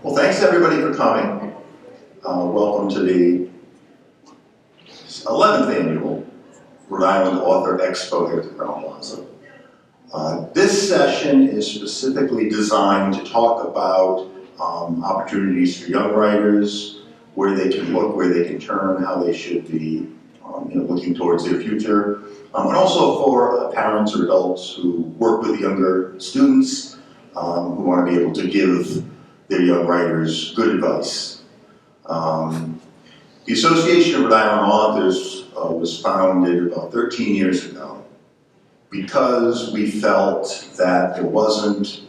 Well, thanks everybody for coming. Welcome to the 11th annual Rhode Island Author Expo here at the Crown Plaza. This session is specifically designed to talk about opportunities for young writers, where they can look, where they can turn, how they should be looking towards their future, and also for parents or adults who work with younger students who want to be able to give their young writers good advice. The Association of Rhode Island Authors was founded about 13 years ago because we felt that there wasn't,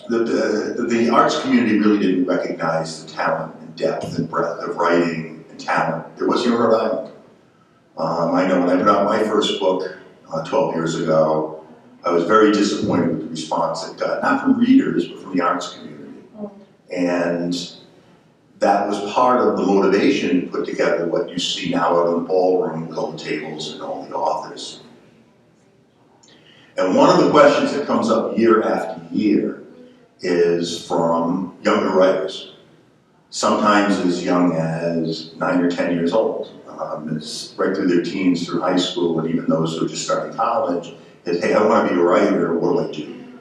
the arts community really didn't recognize the talent and depth and breadth of writing and talent there was here in Rhode Island. I know when I put out my first book 12 years ago, I was very disappointed with the response it got, not from readers, but from the arts community. And that was part of the motivation to put together what you see now out in the ballroom with all the tables and all the authors. And one of the questions that comes up year after year is from younger writers, sometimes as young as 9 or 10 years old. It's right through their teens, through high school, and even those who are just starting college, is, hey, I want to be a writer, what do I do?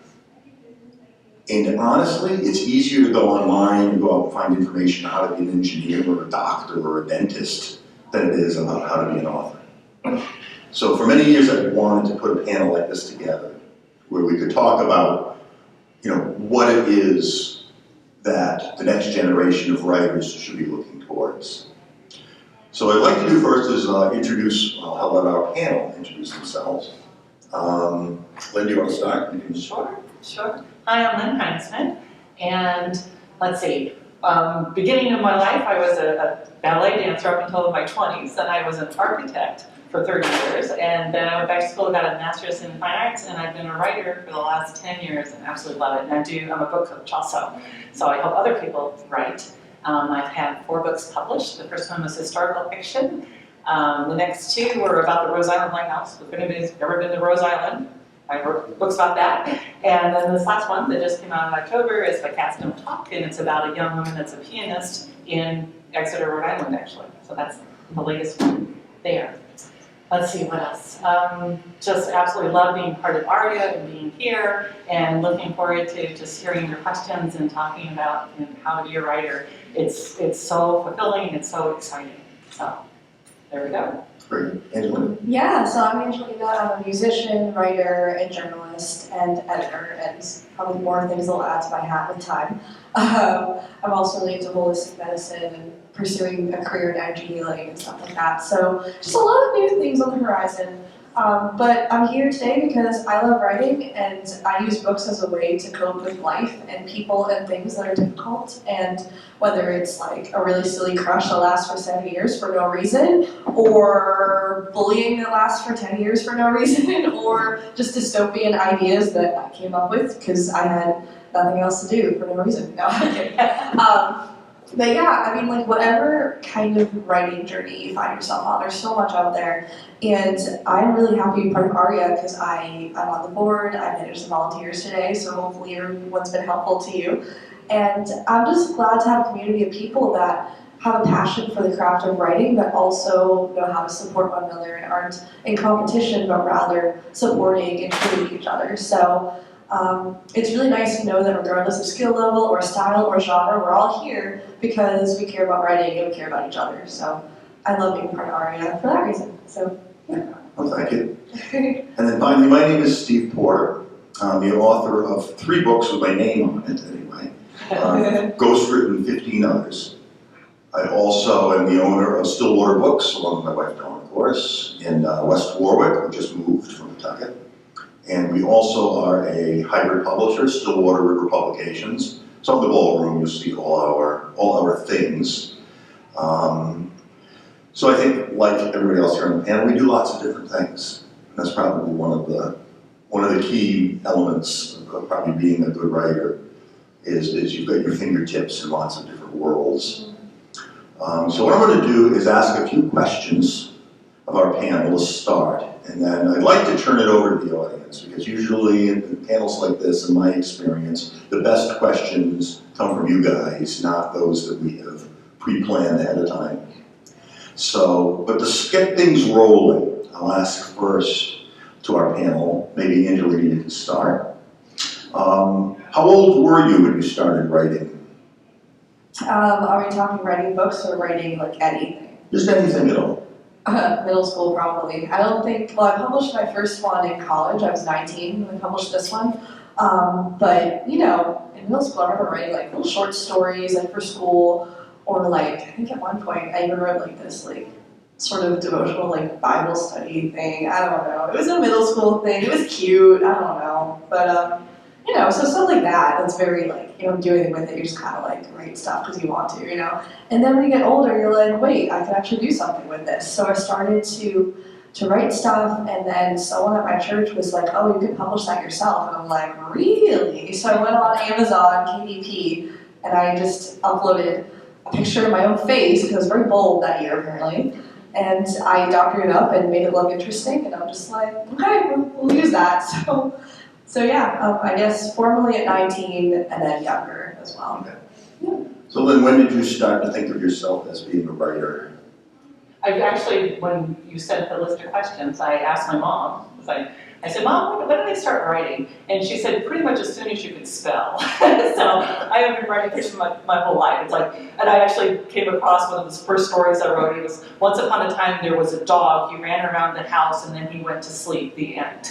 And honestly, it's easier to go online and go out and find information on how to be an engineer or a doctor or a dentist than it is about how to be an author. So for many years I wanted to put a panel like this together where we could talk about what it is that the next generation of writers should be looking towards. So what I'd like to do first is introduce, I'll let our panel introduce themselves. Lynne, do you want to start? Sure. Hi, I'm Lynne Heinzmann, and let's see, beginning of my life, I was a ballet dancer up until my 20s, and I was an architect for 30 years, and then I went back to school, got a master's in fine arts, and I've been a writer for the last 10 years and absolutely love it. And I'm a book coach also, so I help other people write. I've had 4 books published. The first one was historical fiction. The next 2 were about the Rhode Island Lighthouse. If anybody's ever been to Rhode Island, I wrote books about that. And then this last one that just came out in October is by Cats Don't Talk, and it's about a young woman that's a pianist in Exeter, Rhode Island, actually. So that's the latest one there. Let's see, what else? Just absolutely love being part of ARIA and being here, and looking forward to just hearing your questions and talking about how to be a writer. It's so fulfilling, it's so exciting. So there we go. Great. Angelina? Yeah, so I'm Angelina. I'm a musician, writer, and journalist, and editor, and probably more things I'll add to my hat with time. I'm also really into holistic medicine and pursuing a career in energy healing and stuff like that. So just a lot of new things on the horizon. But I'm here today because I love writing, and I use books as a way to cope with life and people and things that are difficult. And whether it's like a really silly crush that lasts for 7 years for no reason, or bullying that lasts for 10 years for no reason, or just dystopian ideas that I came up with because I had nothing else to do for no reason. No, I'm kidding. But yeah, I mean, like, whatever kind of writing journey you find yourself on, there's so much out there. And I'm really happy to be part of ARIA because I'm on the board, I manage some volunteers today, so hopefully everyone's been helpful to you. And I'm just glad to have a community of people that have a passion for the craft of writing, but also know how to support one another and aren't in competition, but rather supporting and treating each other. So it's really nice to know that regardless of skill level or style or genre, we're all here because we care about writing and we care about each other. So I love being part of ARIA for that reason. So yeah. Well, thank you. And then finally, my name is Steve Porter. I'm the author of 3 books with my name on it anyway. Ghostwritten 15 others. I also am the owner of Stillwater Books, along with my wife Dawn, of course, in West Warwick. We just moved from Pawtucket. And we also are a hybrid publisher, Stillwater River Publications. So in the ballroom, you'll see all our things. So I think, like everybody else here on the panel, we do lots of different things. And that's probably one of the key elements of probably being a good writer is you've got your fingertips in lots of different worlds. So what I'm going to do is ask a few questions of our panel to start, and then I'd like to turn it over to the audience, because usually in panels like this, in my experience, the best questions come from you guys, not those that we have pre-planned ahead of time. So, but to get things rolling, I'll ask first to our panel, maybe Angelina, you can start. How old were you when you started writing? Are we talking writing books or writing like anything? Just anything at all. Middle school probably. I don't think, well, I published my first one in college. I was 19 when I published this one. But, you know, in middle school I remember writing like little short stories like for school, or like, I think at one point I even wrote like this like sort of devotional like Bible study thing. I don't know. It was a middle school thing. It was cute. I don't know. But, you know, so stuff like that, that's very like, you don't do anything with it, you just kind of like write stuff because you want to, you know. And then when you get older, you're like, wait, I could actually do something with this. So I started to write stuff, and then someone at my church was like, oh, you could publish that yourself. And I'm like, really? So I went on Amazon, KDP, and I just uploaded a picture of my own face, because I was very bold that year apparently. And I doctored it up and made it look interesting, and I'm just like, okay, we'll use that. So yeah, I guess formally at 19 and then younger as well. Okay. Yeah. So Lynn, when did you start to think of yourself as being a writer? I actually, when you sent the list of questions, I asked my mom, I said, Mom, when did I start writing? And she said, pretty much as soon as you could spell. So I have been writing fiction my whole life. It's like, and I actually came across one of the first stories I wrote. It was, once upon a time there was a dog, he ran around the house and then he went to sleep, the end.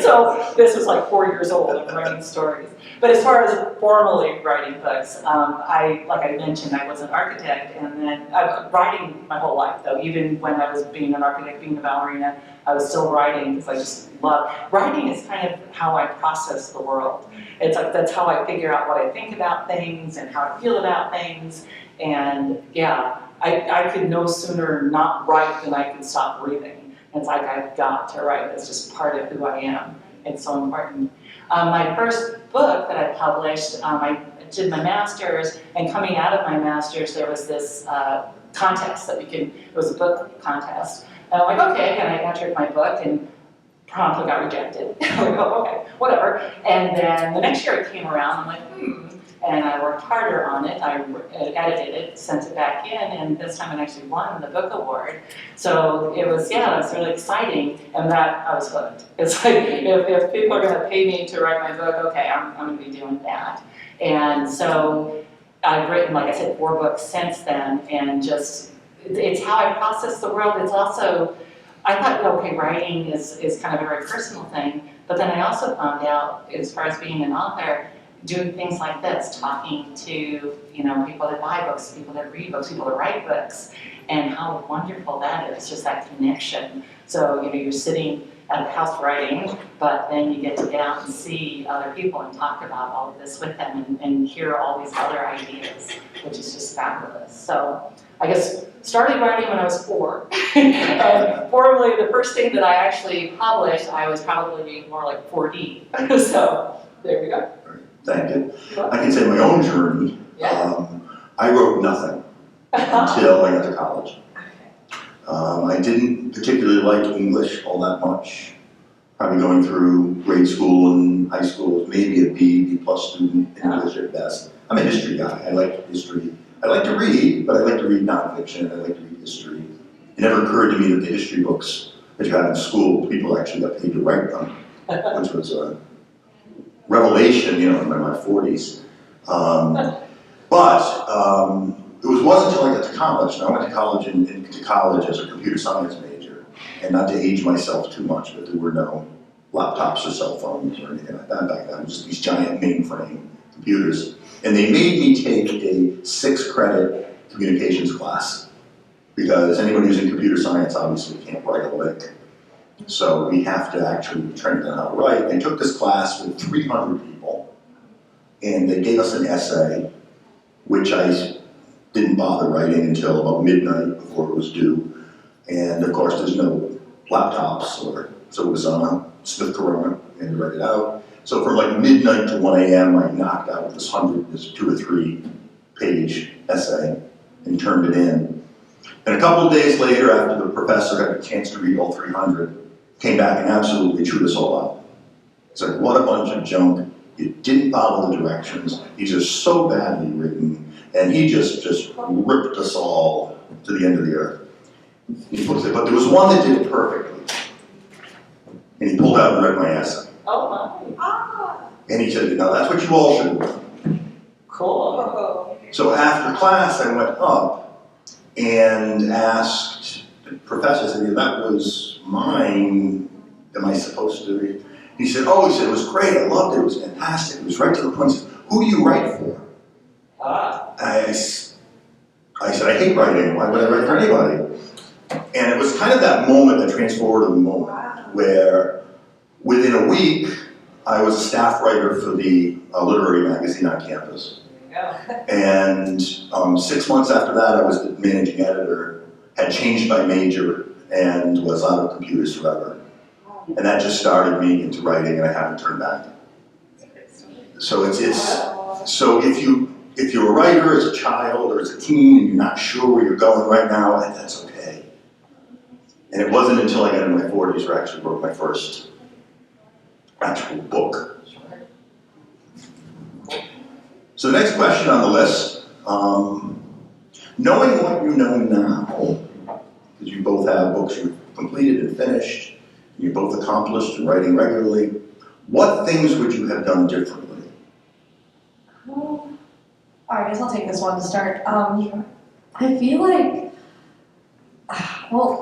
So this was like 4 years old, I'm writing stories. But as far as formally writing books, like I mentioned, I was an architect, and then I've writing my whole life though. Even when I was being an architect, being a ballerina, I was still writing because I just love writing. Is kind of how I process the world. It's like that's how I figure out what I think about things and how I feel about things. And yeah, I could no sooner not write than I could stop breathing. It's like I've got to write. It's just part of who I am. It's so important. My first book that I published, I did my master's, and coming out of my master's, there was this contest that it was a book contest. And I'm like, okay, and I entered my book and promptly got rejected. I'm like, oh, okay, whatever. And then the next year it came around, I'm like, and I worked harder on it. I edited it, sent it back in, and this time I actually won the book award. So it was, yeah, it was really exciting, and that I was hooked. It's like, if people are gonna pay me to write my book, okay, I'm gonna be doing that. And so I've written, like I said, 4 books since then, and just, it's how I process the world. It's also, I thought, okay, writing is kind of a very personal thing, but then I also found out, as far as being an author, doing things like this, talking to, you know, people that buy books, people that read books, people that write books, and how wonderful that is, just that connection. So, you know, you're sitting at a house writing, but then you get out and see other people and talk about all of this with them and hear all these other ideas, which is just fabulous. So I guess started writing when I was 4. And formally, the first thing that I actually published, I was probably more like 4D. So there we go. Thank you. I can say my own journey. Yeah. I wrote nothing until I got to college. I didn't particularly like English all that much. Probably going through grade school and high school, maybe a B plus student in English at best. I'm a history guy. I like history. I like to read, but I like to read nonfiction. I like to read history. It never occurred to me that the history books that you had in school, people actually got paid to write them, which was a revelation, you know, in my 40s. It wasn't until I got to college, and I went to college as a computer science major, and not to age myself too much, but there were no laptops or cell phones or anything like that back then. It was just these giant mainframe computers. And they made me take a 6-credit communications class, because anybody who's in computer science obviously can't write a lick. So we have to actually train them how to write. They took this class with 300 people, and they gave us an essay, which I didn't bother writing until about midnight before it was due. And of course, there's no laptops, so it was on a Smith Corona, and to write it out. So from like midnight to 1 a.m., I knocked out this 2 or 3 page essay and turned it in. And a couple of days later, after the professor had a chance to read all 300, came back and absolutely chewed us all up. It's like, what a bunch of junk. You didn't follow the directions. These are so badly written. And he just ripped us all to the end of the earth. But there was one that did it perfectly. And he pulled out and read my essay. Oh my. And he said, now that's what you all should have done. Cool. So after class, I went up and asked the professor, I said, that was mine. Am I supposed to read? He said, it was great. I loved it. It was fantastic. It was right to the point. He said, who do you write for? I said, I hate writing. Why would I write for anybody? And it was kind of that moment, that transformative moment, where within a week, I was a staff writer for the literary magazine on campus. And 6 months after that, I was the managing editor, had changed my major, and was out of computers forever. And that just started me into writing, and I haven't turned back. So so if you're a writer as a child or as a teen and you're not sure where you're going right now, that's okay. And it wasn't until I got in my 40s where I actually wrote my first actual book. So the next question on the list, knowing what you know now, because you both have books you've completed and finished, you're both accomplished and writing regularly, what things would you have done differently? I guess I'll take this one to start. I feel like,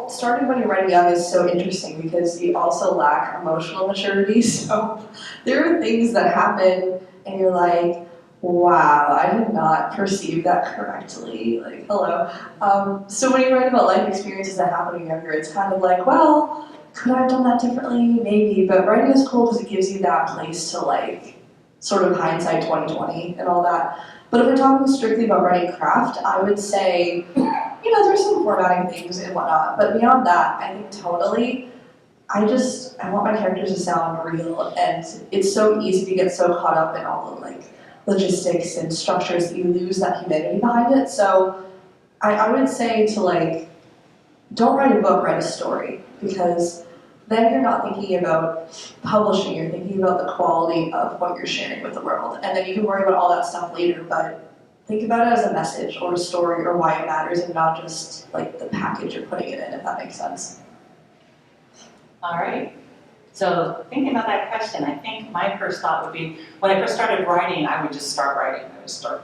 starting when you're writing young is so interesting because you also lack emotional maturity. So there are things that happen and you're like, wow, I did not perceive that correctly. Like, hello. So when you write about life experiences that happen when you're younger, it's kind of like, well, could I have done that differently? Maybe. But writing is cool because it gives you that place to like, sort of hindsight 2020 and all that. But if we're talking strictly about writing craft, I would say, there's some formatting things and whatnot, but beyond that, I think tonally, I want my characters to sound real, and it's so easy to get so caught up in all the like logistics and structures that you lose that humanity behind it. So I would say to like, don't write a book, write a story, because then you're not thinking about publishing, you're thinking about the quality of what you're sharing with the world. And then you can worry about all that stuff later, but think about it as a message or a story or why it matters and not just like the package you're putting it in, if that makes sense. All right. So thinking about that question, I think my first thought would be, when I first started writing, I would just start writing. I would start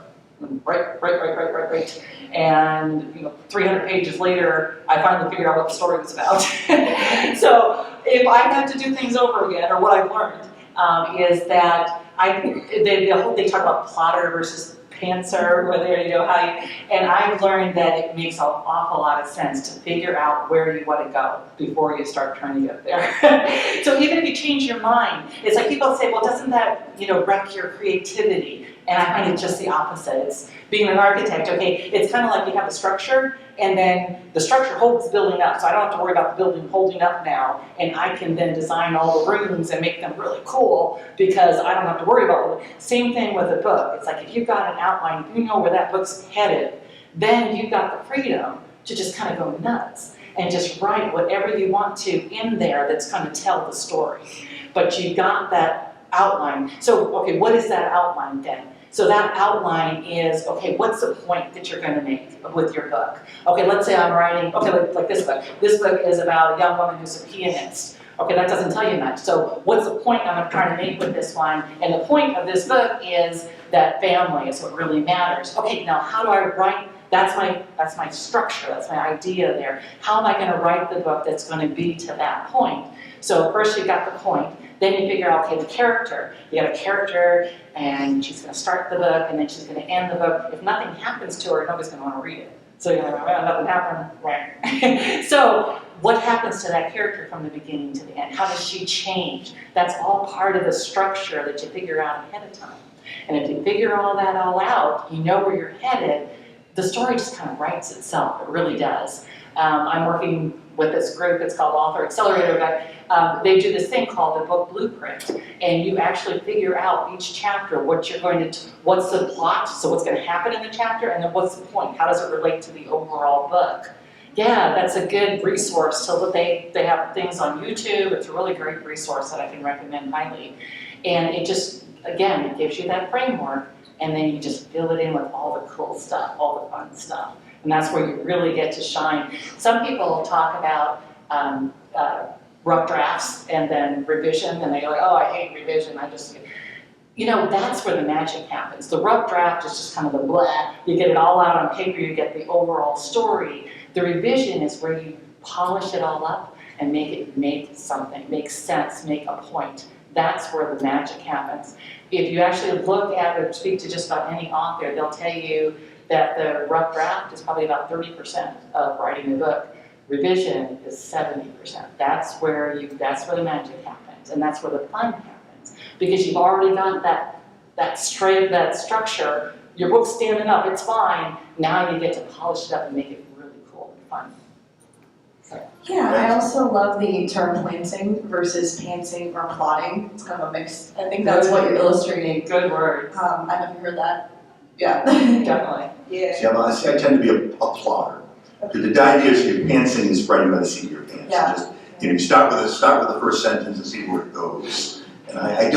write. And 300 pages later, I finally figured out what the story was about. So if I had to do things over again, or what I've learned, is that they talk about plotter versus pantser, whether and I've learned that it makes an awful lot of sense to figure out where you want to go before you start trying to get there. So even if you change your mind, it's like people say, well, doesn't that wreck your creativity? And I find it just the opposite. It's being an architect, it's kind of like you have a structure, and then the structure holds the building up, so I don't have to worry about the building holding up now, and I can then design all the rooms and make them really cool because I don't have to worry about it. Same thing with a book. It's like if you've got an outline, if you know where that book's headed, then you've got the freedom to just kind of go nuts and just write whatever you want to in there that's going to tell the story. But you've got that outline. So, what is that outline then? So that outline is, what's the point that you're going to make with your book? Let's say I'm writing, like this book. This book is about a young woman who's a pianist. That doesn't tell you much. So what's the point I'm trying to make with this one? And the point of this book is that family is what really matters. Now how do I write? That's my structure, that's my idea there. How am I going to write the book that's going to be to that point? So first you got the point. Then you figure out, the character. You got a character, and she's going to start the book, and then she's going to end the book. If nothing happens to her, nobody's going to want to read it. So you're like, well, nothing happened, right? So what happens to that character from the beginning to the end? How does she change? That's all part of the structure that you figure out ahead of time. And if you figure all that out, you know where you're headed, the story just kind of writes itself. It really does. I'm working with this group, it's called Author Accelerator, but they do this thing called the book blueprint, and you actually figure out each chapter what's the plot, so what's going to happen in the chapter, and then what's the point, how does it relate to the overall book? Yeah, that's a good resource. So they have things on YouTube. It's a really great resource that I can recommend highly. And it just, again, it gives you that framework, and then you just fill it in with all the cool stuff, all the fun stuff. And that's where you really get to shine. Some people talk about rough drafts and then revision, and they go, oh, I hate revision. That's where the magic happens. The rough draft is just kind of the blah. You get it all out on paper, you get the overall story. The revision is where you polish it all up and make it make something, make sense, make a point. That's where the magic happens. If you actually look at or speak to just about any author, they'll tell you that the rough draft is probably about 30% of writing a book. Revision is 70%. That's where the magic happens, and that's where the fun happens. Because you've already got that structure. Your book's standing up, it's fine. Now you get to polish it up and make it really cool and fun. Yeah, I also love the term planting versus pantsing or plotting. It's kind of a mix. I think that's what you're illustrating. Good word. I haven't heard that. Yeah. Definitely. Yeah. See, I tend to be a plotter. The idea is your pantsing is writing by the seat of your pants. Yeah. Just, you start with the first sentence and see where it goes. And I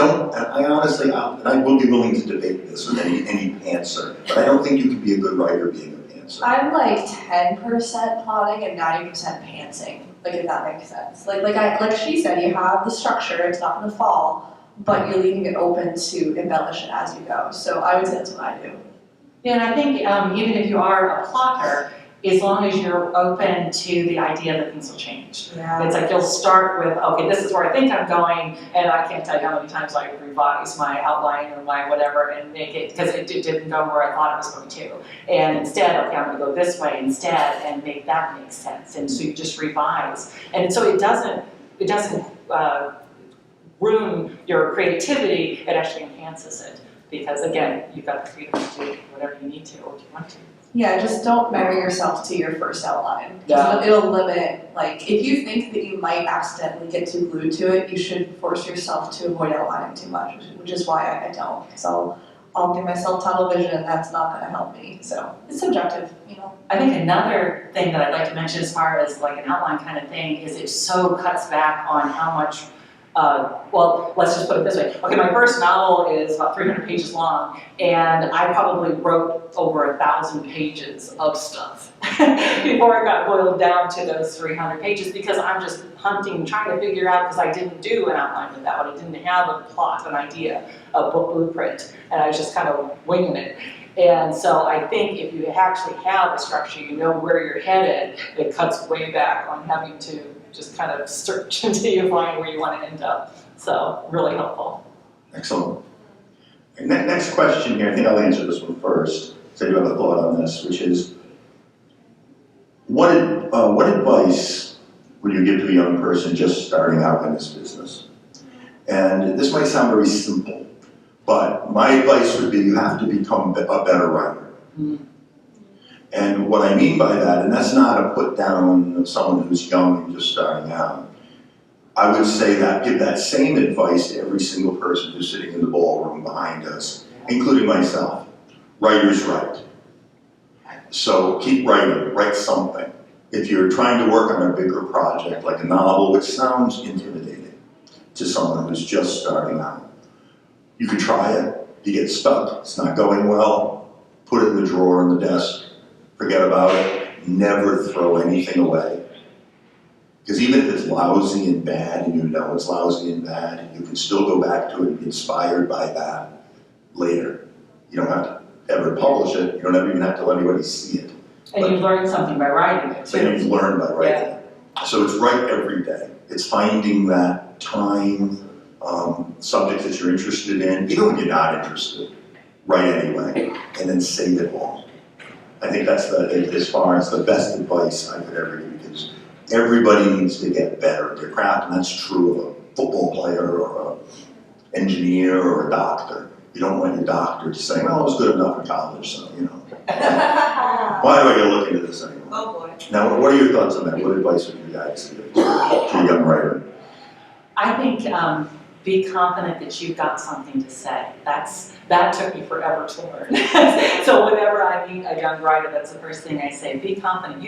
honestly, and I will be willing to debate this with any pantser, but I don't think you can be a good writer being a pantser. I'm like 10% plotting and 90% pantsing. Like, if that makes sense. Like she said, you have the structure, it's not gonna fall, but you're leaving it open to embellish it as you go. So I would say that's what I do. Yeah, and I think even if you are a plotter, as long as you're open to the idea that things will change. Yeah. It's like you'll start with, okay, this is where I think I'm going, and I can't tell you how many times I revise my outline or my whatever and make it, because it didn't go where I thought it was going to. And instead, okay, I'm gonna go this way instead and make that make sense. And so you just revise. And so it doesn't ruin your creativity, it actually enhances it. Because again, you've got the freedom to do whatever you need to or what you want to. Yeah, just don't marry yourself to your first outline. Yeah. It'll limit, like, if you think that you might accidentally get too glued to it, you should force yourself to avoid outlining too much, which is why I don't. Because I'll give myself tunnel vision and that's not gonna help me. So it's subjective, I think another thing that I'd like to mention as far as like an outline kind of thing is it so cuts back on how much, well, let's just put it this way. Okay, my first novel is about 300 pages long, and I probably wrote over 1,000 pages of stuff before it got boiled down to those 300 pages because I'm just hunting, trying to figure out, because I didn't do an outline with that one. I didn't have a plot, an idea, a book blueprint, and I was just kind of winging it. And so I think if you actually have a structure, you know where you're headed, it cuts way back on having to just kind of search until you find where you want to end up. So really helpful. Excellent. Next question here, I think I'll answer this one first, so I do have a thought on this, which is, what advice would you give to a young person just starting out in this business? And this might sound very simple, but my advice would be you have to become a better writer. Mm-hmm. And what I mean by that, and that's not a put down of someone who's young and just starting out, I would say that give that same advice to every single person who's sitting in the ballroom behind us, including myself. Writers write. So keep writing, write something. If you're trying to work on a bigger project, like a novel, which sounds intimidating to someone who's just starting out, you could try it. You get stuck, it's not going well, put it in the drawer in the desk, forget about it, never throw anything away. Because even if it's lousy and bad, and you know it's lousy and bad, you can still go back to it and be inspired by that later. You don't have to ever publish it, you don't even have to let anybody see it. And you learn something by writing it too. So you've learned by writing it. So it's write every day. It's finding that time, subjects that you're interested in, even when you're not interested, write anyway, and then save it all. I think that's as far as the best advice I could ever give, because everybody needs to get better at their craft, and that's true of a football player or an engineer or a doctor. You don't want your doctor to say, well, I was good enough in college, so, why do I gotta look into this anymore? Oh boy. Now, what are your thoughts on that? What advice would you guys give to a young writer? I think be confident that you've got something to say. That took me forever to learn. So whenever I meet a young writer, that's the first thing I say, be confident.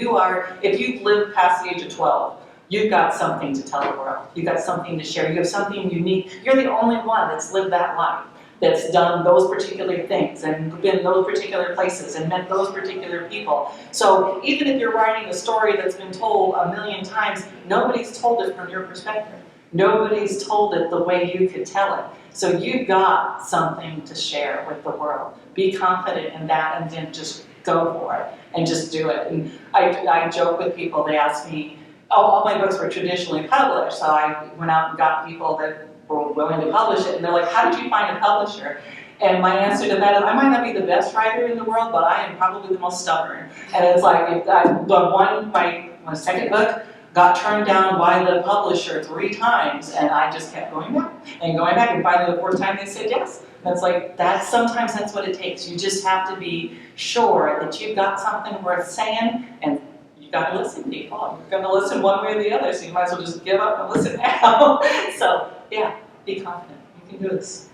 If you've lived past the age of 12, you've got something to tell the world. You've got something to share. You have something unique. You're the only one that's lived that life, that's done those particular things and been those particular places and met those particular people. So even if you're writing a story that's been told a million times, nobody's told it from your perspective. Nobody's told it the way you could tell it. So you've got something to share with the world. Be confident in that and then just go for it and just do it. And I joke with people, they ask me, all my books were traditionally published, so I went out and got people that were willing to publish it, and they're like, how did you find a publisher? And my answer to that is, I might not be the best writer in the world, but I am probably the most stubborn. And it's like, my second book got turned down by the publisher 3 times, and I just kept going back, and finally the 4th time they said yes. And it's like, sometimes that's what it takes. You just have to be sure that you've got something worth saying, and you've got to listen, people. You're going to listen one way or the other, so you might as well just give up and listen now. So, yeah, be confident. You can do this.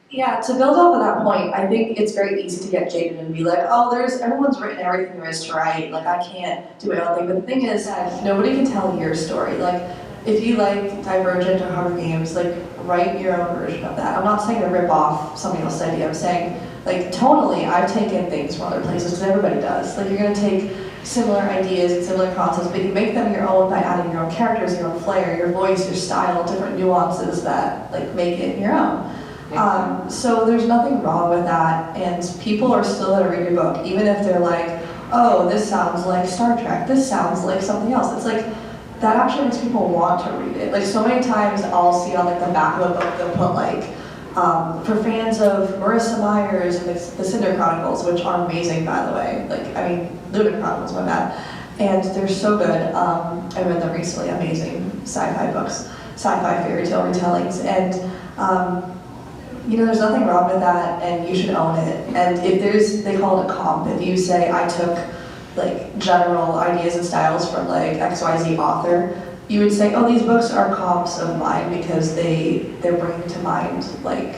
Yeah, to build off of that point, I think it's very easy to get jaded and be like, oh, everyone's written everything there is to write, like I can't do my own thing. But the thing is that nobody can tell your story. Like, if you like Divergent or Hunger Games, like write your own version of that. I'm not saying to rip off somebody else's idea, I'm saying, like, tonally, I've taken things from other places, because everybody does. Like, you're gonna take similar ideas and similar concepts, but you make them your own by adding your own characters, your own flair, your voice, your style, different nuances that, like, make it your own. So there's nothing wrong with that, and people are still gonna read your book, even if they're like, oh, this sounds like Star Trek, this sounds like something else. It's like, that actually makes people want to read it. Like, so many times I'll see on like the back of a book, they'll put like, for fans of Marissa Myers and the Cinder Chronicles, which are amazing, by the way. Lunar Chronicles, my bad. And they're so good. I read them recently, amazing sci-fi books, sci-fi fairy tale retellings. And there's nothing wrong with that, and you should own it. And if they call it a comp, if you say, I took like general ideas and styles from like XYZ author, you would say, oh, these books are comps of mine because they're bringing to mind like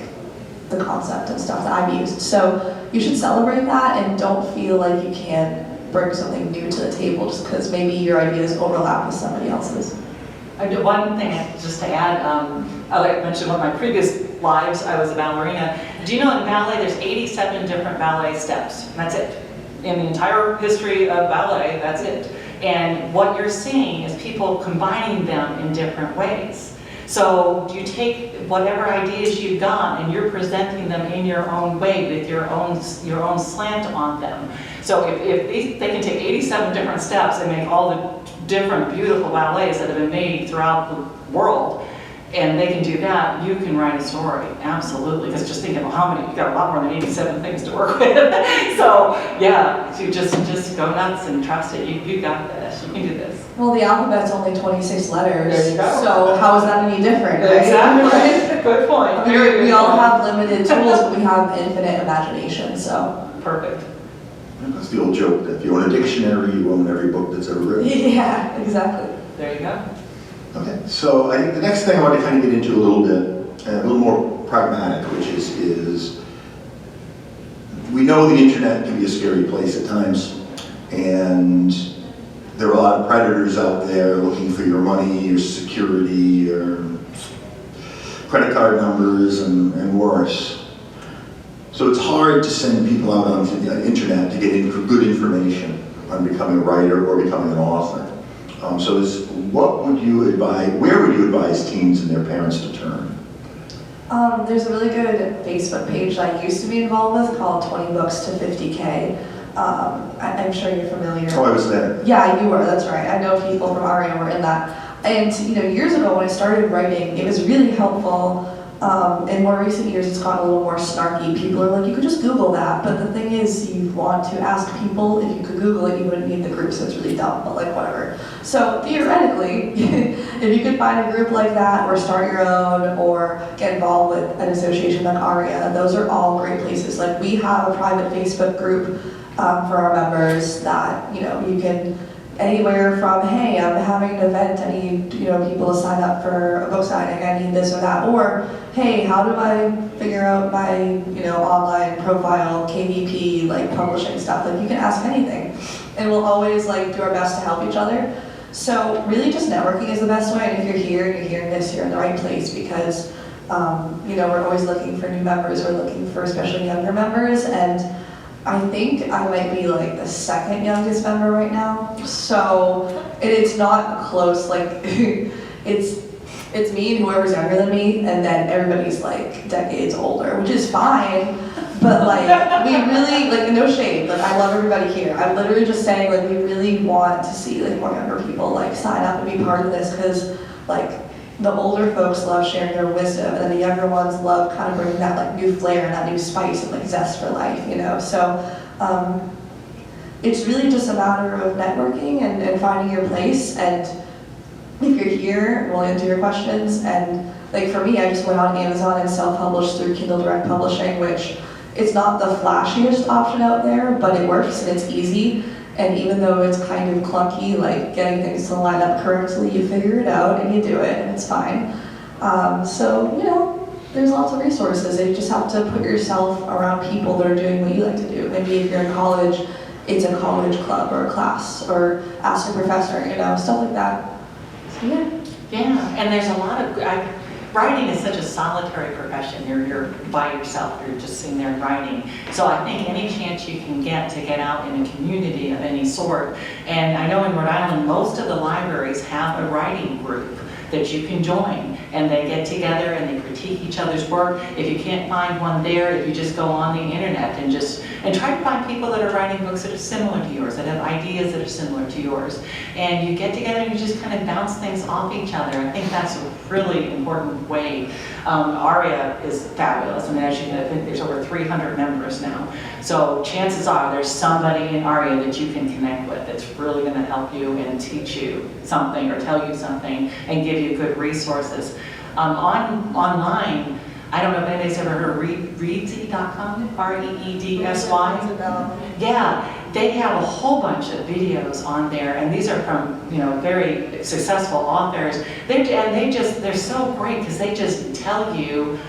the concept and stuff that I've used. So you should celebrate that and don't feel like you can't bring something new to the table just because maybe your ideas overlap with somebody else's. I do one thing just to add. I like to mention one of my previous lives, I was a ballerina. Do you know in ballet there's 87 different ballet steps, and that's it. In the entire history of ballet, that's it. And what you're seeing is people combining them in different ways. So you take whatever ideas you've got and you're presenting them in your own way with your own slant on them. So if they can take 87 different steps and make all the different beautiful ballets that have been made throughout the world, and they can do that, you can write a story, absolutely. Because just think of how many, you've got a lot more than 87 things to work with. So yeah, you just go nuts and trust it. You got this, you can do this. Well, the alphabet's only 26 letters, There you go. So how is that any different, right? Exactly, good point. We all have limited tools, but we have infinite imagination, so. Perfect. That's the old joke that if you own a dictionary, you own every book that's ever written. Yeah, exactly. There you go. Okay, so I think the next thing I want to kind of get into a little bit, a little more pragmatic, which is we know the internet can be a scary place at times, and there are a lot of predators out there looking for your money, your security, your credit card numbers, and worse. So it's hard to send people out onto the internet to get good information on becoming a writer or becoming an author. Where would you advise teens and their parents to turn? There's a really good Facebook page I used to be involved with called 20 Books to 50K. I'm sure you're familiar. Oh, I was there. Yeah, you were, that's right. I know people from our area were in that. And years ago when I started writing, it was really helpful. In more recent years, it's gotten a little more snarky. People are like, you could just Google that. But the thing is, you want to ask people, if you could Google it, you wouldn't need the group, so it's really dumb, but like whatever. So theoretically, if you could find a group like that, or start your own, or get involved with an association like ARIA, those are all great places. Like we have a private Facebook group for our members that, you can anywhere from, hey, I'm having an event, I need, people to sign up for a book signing, I need this or that, or, hey, how do I figure out my, online profile, KVP, like publishing stuff, like you can ask anything. And we'll always like do our best to help each other. So really just networking is the best way, and if you're here and you're hearing this, you're in the right place, because we're always looking for new members, we're looking for especially younger members, and I think I might be like the second youngest member right now. So it's not close, like it's me and whoever's younger than me, and then everybody's like decades older, which is fine. But like we really, like, no shade, like I love everybody here. I'm literally just saying, like, we really want to see like more younger people like sign up and be part of this, because like the older folks love sharing their wisdom, and then the younger ones love kind of bringing that like new flair and that new spice and like zest for life, So it's really just a matter of networking and finding your place. And if you're here, we'll answer your questions. And like for me, I just went on Amazon and self-published through Kindle Direct Publishing, which it's not the flashiest option out there, but it works and it's easy. And even though it's kind of clunky, like getting things to line up correctly, you figure it out and you do it, and it's fine. There's lots of resources. You just have to put yourself around people that are doing what you like to do. Maybe if you're in college, it's a college club or a class, or ask a professor, stuff like that. So yeah. Yeah, and there's a lot of, writing is such a solitary profession. You're by yourself, you're just sitting there writing. So I think any chance you can get to get out in a community of any sort, and I know in Rhode Island, most of the libraries have a writing group that you can join, and they get together and they critique each other's work. If you can't find one there, if you just go on the internet and try to find people that are writing books that are similar to yours, that have ideas that are similar to yours, and you get together and you just kind of bounce things off each other. I think that's a really important way. ARIA is fabulous. I mean, as you know, I think there's over 300 members now. So chances are there's somebody in ARIA that you can connect with that's really going to help you and teach you something or tell you something and give you good resources. Online, I don't know if anybody's ever heard of Reedsy.com, R-E-E-D-S-Y. Yeah, they have a whole bunch of videos on there, and these are from very successful authors. They're so great because they just tell you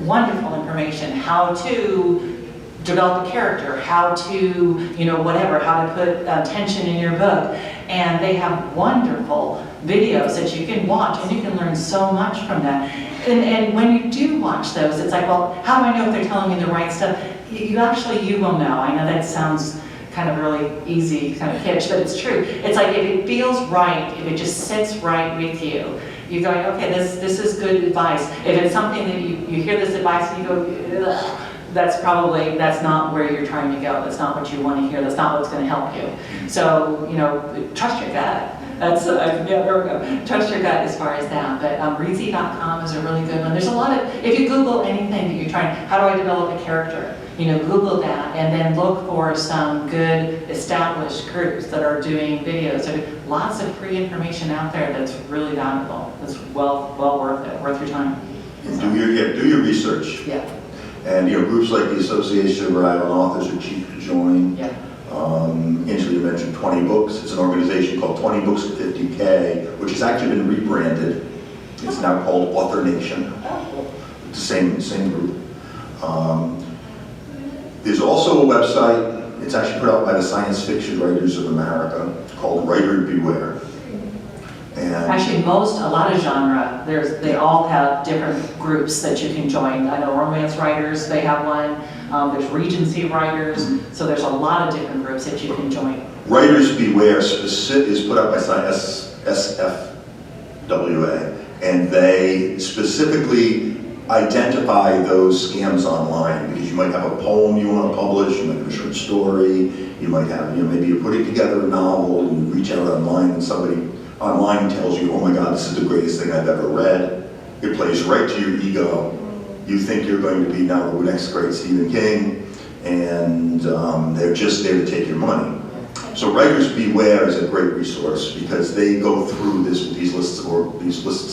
wonderful information, how to develop a character, how to, whatever, how to put tension in your book. And they have wonderful videos that you can watch, and you can learn so much from that. And when you do watch those, it's like, well, how do I know if they're telling me the right stuff? You will know. I know that sounds kind of really easy, kind of kitsch, but it's true. It's like if it feels right, if it just sits right with you, you're going, okay, this is good advice. If it's something that you hear this advice and you go, ugh, that's not where you're trying to go. That's not what you want to hear. That's not what's going to help you. So, trust your gut. There we go. Trust your gut as far as that. But Reedsy.com is a really good one. There's a lot of, if you Google anything that you're trying, how do I develop a character? Google that, and then look for some good established groups that are doing videos. There's lots of free information out there that's really valuable. That's well worth it, worth your time. Do your research. Yeah. And groups like the Association of Rhode Island Authors are cheap to join. Yeah. Angela mentioned 20 Books. It's an organization called 20 Books to 50K, which has actually been rebranded. It's now called Author Nation. It's the same group. There's also a website. It's actually put out by the Science Fiction Writers of America called Writer Beware. And actually, a lot of genre, they all have different groups that you can join. I know romance writers, they have one. There's Regency writers, so there's a lot of different groups that you can join. Writers Beware is put out by SFWA, and they specifically identify those scams online, because you might have a poem you want to publish, you might have a short story, you might have, maybe you're putting together a novel, and you reach out online and somebody online tells you, oh my God, this is the greatest thing I've ever read. It plays right to your ego. You think you're going to be now the next great Stephen King, and they're just there to take your money. So Writers Beware is a great resource, because they go through these lists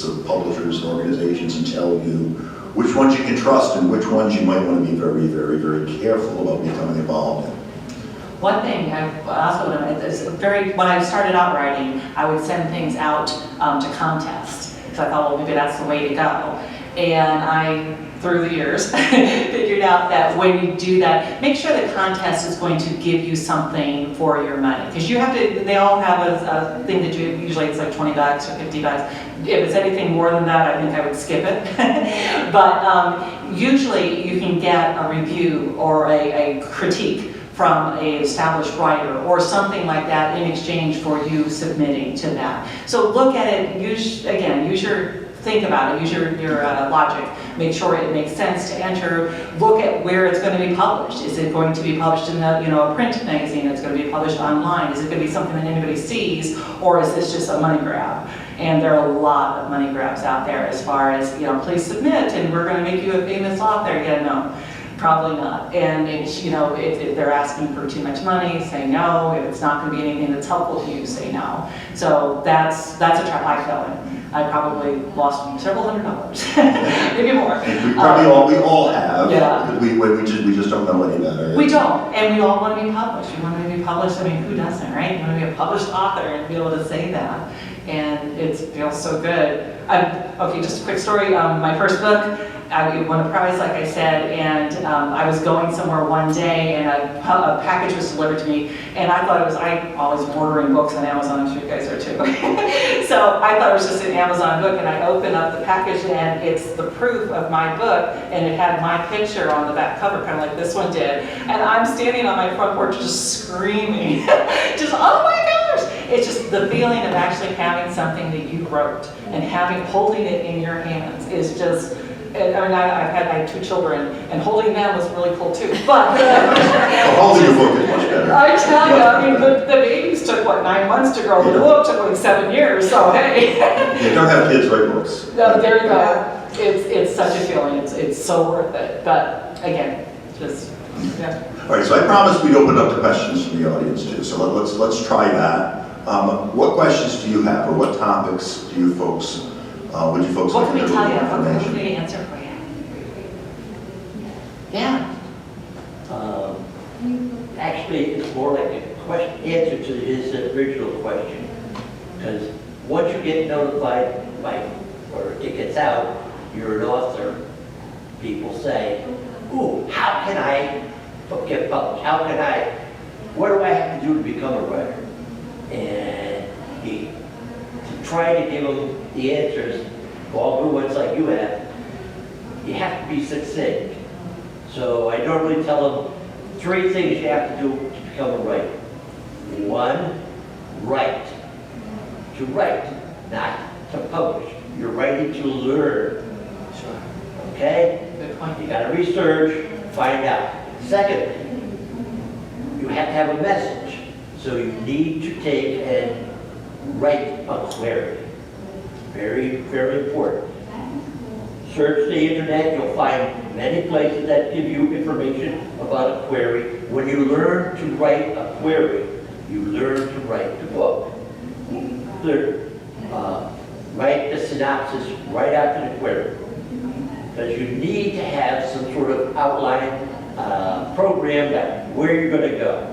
of publishers and organizations and tell you which ones you can trust and which ones you might want to be very, very, very careful about becoming involved in. One thing I also, when I started out writing, I would send things out to contests. So I thought, well, maybe that's the way to go. And I, through the years, figured out that when you do that, make sure the contest is going to give you something for your money. Because you have to, they all have a thing that you, usually it's like $20 or $50. If it's anything more than that, I think I would skip it. But usually you can get a review or a critique from an established writer or something like that in exchange for you submitting to that. So look at it, think about it, use your logic, make sure it makes sense to enter, look at where it's going to be published. Is it going to be published in a print magazine? It's going to be published online? Is it going to be something that anybody sees, or is this just a money grab? And there are a lot of money grabs out there as far as, please submit and we're going to make you a famous author. Yeah, no. Probably not. And if they're asking for too much money, say no. If it's not going to be anything that's helpful to you, say no. So that's a trap I fell in. I probably lost several $100s, maybe more. And we all have. Yeah. Because we just don't know any better. We don't, and we all want to be published. We want to be published. I mean, who doesn't, right? You want to be a published author and be able to say that, and it feels so good. Okay, just a quick story. My first book, I won a prize, like I said, and I was going somewhere one day, and a package was delivered to me, and I thought it was, I always ordering books on Amazon, I'm sure you guys are too. So I thought it was just an Amazon book, and I opened up the package, and it's the proof of my book, and it had my picture on the back cover, kind of like this one did, and I'm standing on my front porch just screaming, just, oh my gosh! It's just the feeling of actually having something that you wrote, and holding it in your hands is just, I had 2 children, and holding them was really cool too. But holding your book is much better. I tell you, I mean, the babies took 9 months to grow. The book took 7 years. So hey. Yeah, don't have kids write books. No, there you go. It's such a feeling. It's so worth it. But again, just yeah. All right. So I promised we'd open up to questions from the audience too. So let's try that. What questions do you have, or what topics do you folks? Would you folks what like can we to tell you? know What information? can we answer for you? Yeah. Actually, it's more like a answer to his original question. Because once you get notified or it gets out, you're an author, people say, ooh, how can I get published? What do I have to do to become a writer? And to try to give them the answers, all good ones like you have to be succinct. So I normally tell them 3 things you have to do to become a writer. 1, write. To write, not to publish. You're writing to learn. Sure. Okay? Good point. You gotta research, find out. Second, you have to have a message. So you need to take and write a query. Very, very important. Search the internet, you'll find many places that give you information about a query. When you learn to write a query, you learn to write the book. Third, write the synopsis right after the query. Because you need to have some sort of outline program that where you're going to go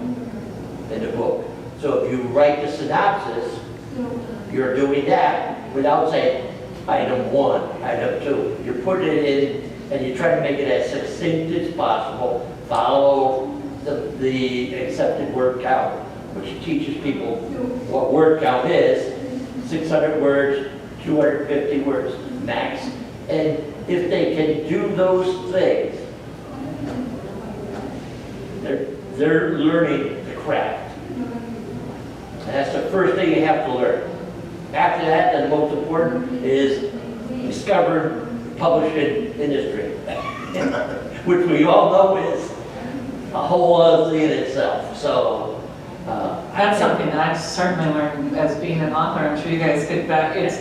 in the book. So if you write the synopsis, you're doing that without saying item 1, item 2. You're putting it in and you try to make it as succinct as possible. Follow the accepted word count, which teaches people what word count is. 600 words, 250 words max. And if they can do those things, they're learning the craft. And that's the first thing you have to learn. After that, the most important is discover the publishing industry, which we all know is a whole other thing in itself. So That's something that I've certainly learned as being an author. I'm sure you guys could back. It's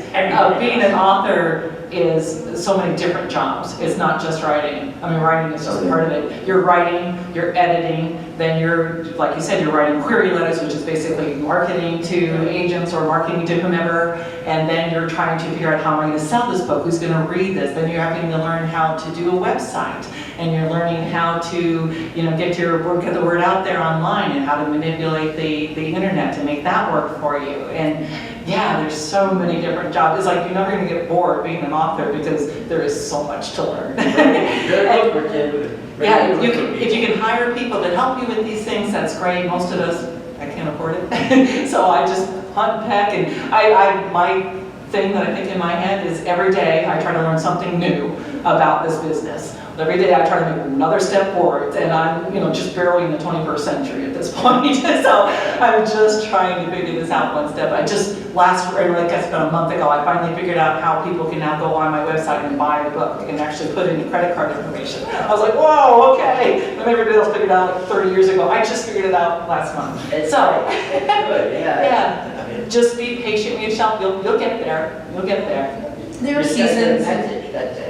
being an author is so many different jobs. It's not just writing. I mean, writing is just part of it. You're writing, you're editing, then you're, like you said, you're writing query letters, which is basically marketing to agents or marketing to whomever, and then you're trying to figure out how am I going to sell this book, who's going to read this. Then you're having to learn how to do a website, and you're learning how to, get the word out there online, and how to manipulate the internet to make that work for you. And yeah, there's so many different jobs. It's like you're never going to get bored being an author because there is so much to learn. Very lucrative. Yeah, if you can hire people to help you with these things, that's great. Most of us, I can't afford it. So I just hunt and peck, and my thing that I think in my head is every day I try to learn something new about this business. Every day I try to make another step forward, and I'm, just barely in the 21st century at this point. So I'm just trying to figure this out one step. I guess about a month ago, I finally figured out how people can now go on my website and buy the book and actually put in the credit card information. I was like, whoa, okay. And everybody else figured it out like 30 years ago. I just figured it out last month. It's So, good, yeah. yeah, I mean, just be patient with yourself. You'll get there. You'll get there. There are just get the seasons. message, that's it.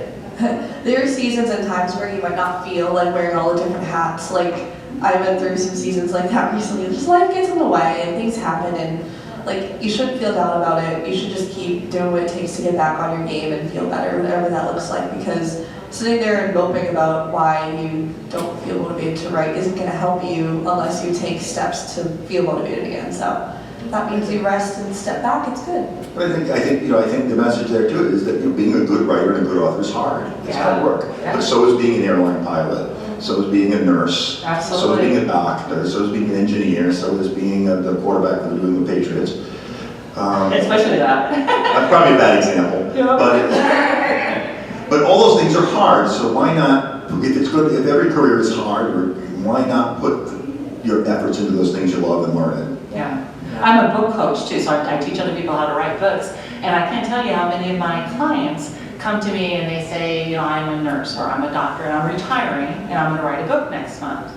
There are seasons and times where you might not feel like wearing all the different hats. Like, I went through some seasons like that recently. Just life gets in the way and things happen, and like, you shouldn't feel down about it. You should just keep doing what it takes to get back on your game and feel better, whatever that looks like, because sitting there and moping about why you don't feel motivated to write isn't going to help you unless you take steps to feel motivated again. So that means you rest and step back. It's good. But I think the message there too is that being a good writer and a good author is hard. It's hard work. Yeah. But so is being an airline pilot. So is being a nurse. So is Absolutely. being a doctor. So is being an engineer. So is being the quarterback for the New England Patriots. Especially that. That's probably a bad example. Yeah. But all those things are hard. So why not? If it's good, if every career is hard, why not put your efforts into those things you love and learn it? Yeah. I'm a book coach too, so I teach other people how to write books. And I can't tell you how many of my clients come to me and they say, I'm a nurse or I'm a doctor and I'm retiring and I'm going to write a book next month.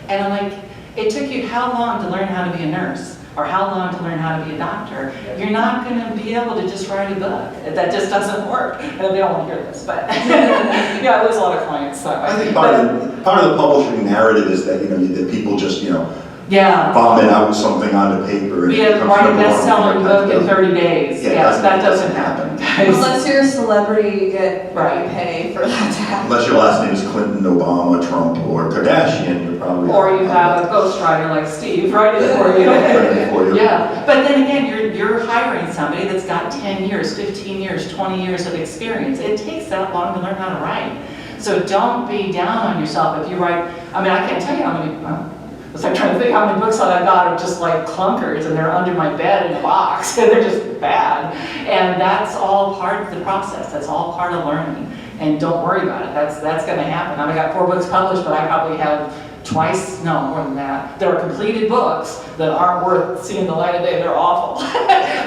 And I'm like, it took you how long to learn how to be a nurse? Or how long to learn how to be a doctor? You're not going to be able to just write a book. That just doesn't work. And they don't want to hear this, but yeah, I lose a lot of clients that way. I think part of the publishing narrative is that that people just yeah. vomit out something onto paper. And it Yeah, becomes write a number one. best-selling book in 30 days. Yeah, Yes, that doesn't happen, guys. Unless you're a celebrity, you get Right. you pay for that to happen. Unless your last name is Clinton, Obama, Trump, or Kardashian, you're probably. Or you have a ghostwriter like Steve writing it for you. Writing for you. Yeah, but then again, you're hiring somebody that's got 10 years, 15 years, 20 years of experience. It takes that long to learn how to write. So don't be down on yourself if you write. I mean, I can't tell you how many. It's like trying to think how many books that I've got are just like clunkers and they're under my bed in a box and they're just bad. And that's all part of the process. That's all part of learning. And don't worry about it. That's going to happen. I got 4 books published, but I probably have more than that. There are completed books that aren't worth seeing the light of day. They're awful.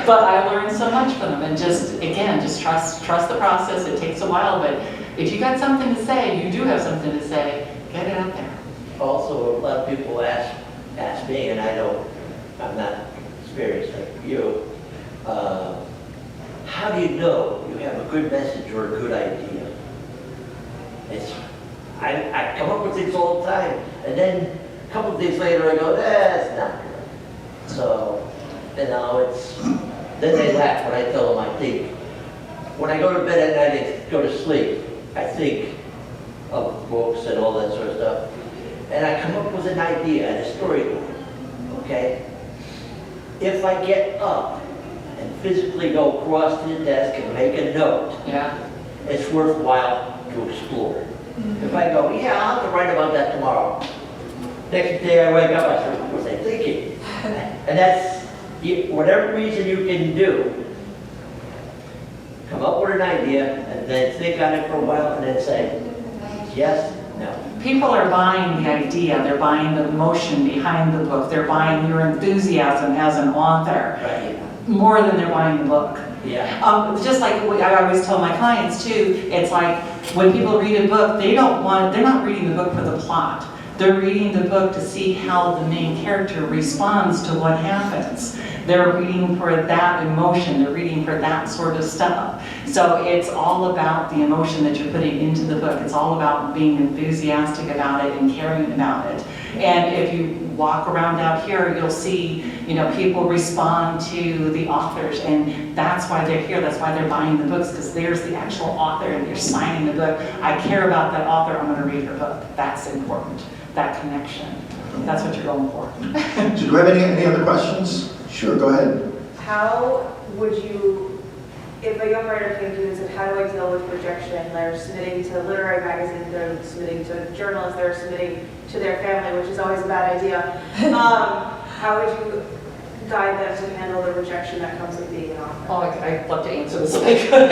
But I learned so much from them. And just trust the process. It takes a while, but if you got something to say, you do have something to say, get it out there. Also, a lot of people ask me, and I know I'm not experienced like you, how do you know you have a good message or a good idea? I come up with things all the time, and then a couple of days later I go, that's not good. So, then they laugh when I tell them I think. When I go to bed at night and go to sleep, I think of books and all that sort of stuff. And I come up with an idea and a storyline, okay? If I get up and physically go across to the desk and make a note, Yeah. it's worthwhile to explore. If I go, yeah, I'll have to write about that tomorrow. Next day I wake up, I say, what was I thinking? And that's, whatever reason you can do, come up with an idea and then think on it for a while and then say, yes, no. People are buying the idea, they're buying the emotion behind the book, they're buying your enthusiasm as an author, Right. more than they're buying the book. Yeah. Just like I always tell my clients too, it's like when people read a book, they're not reading the book for the plot. They're reading the book to see how the main character responds to what happens. They're reading for that emotion, they're reading for that sort of stuff. So it's all about the emotion that you're putting into the book. It's all about being enthusiastic about it and caring about it. And if you walk around out here, you'll see, people respond to the authors, and that's why they're here. That's why they're buying the books, because there's the actual author and they're signing the book. I care about that author, I'm gonna read her book. That's important, that connection. That's what you're going for. Do you have any other questions? Sure, go ahead. How would you, if a young writer came to you and said, how do I deal with rejection? They're submitting to literary magazines, they're submitting to journalists, they're submitting to their family, which is always a bad idea. How would you guide them to handle the rejection that comes with being an author? Oh, I'd love to answer this if I could.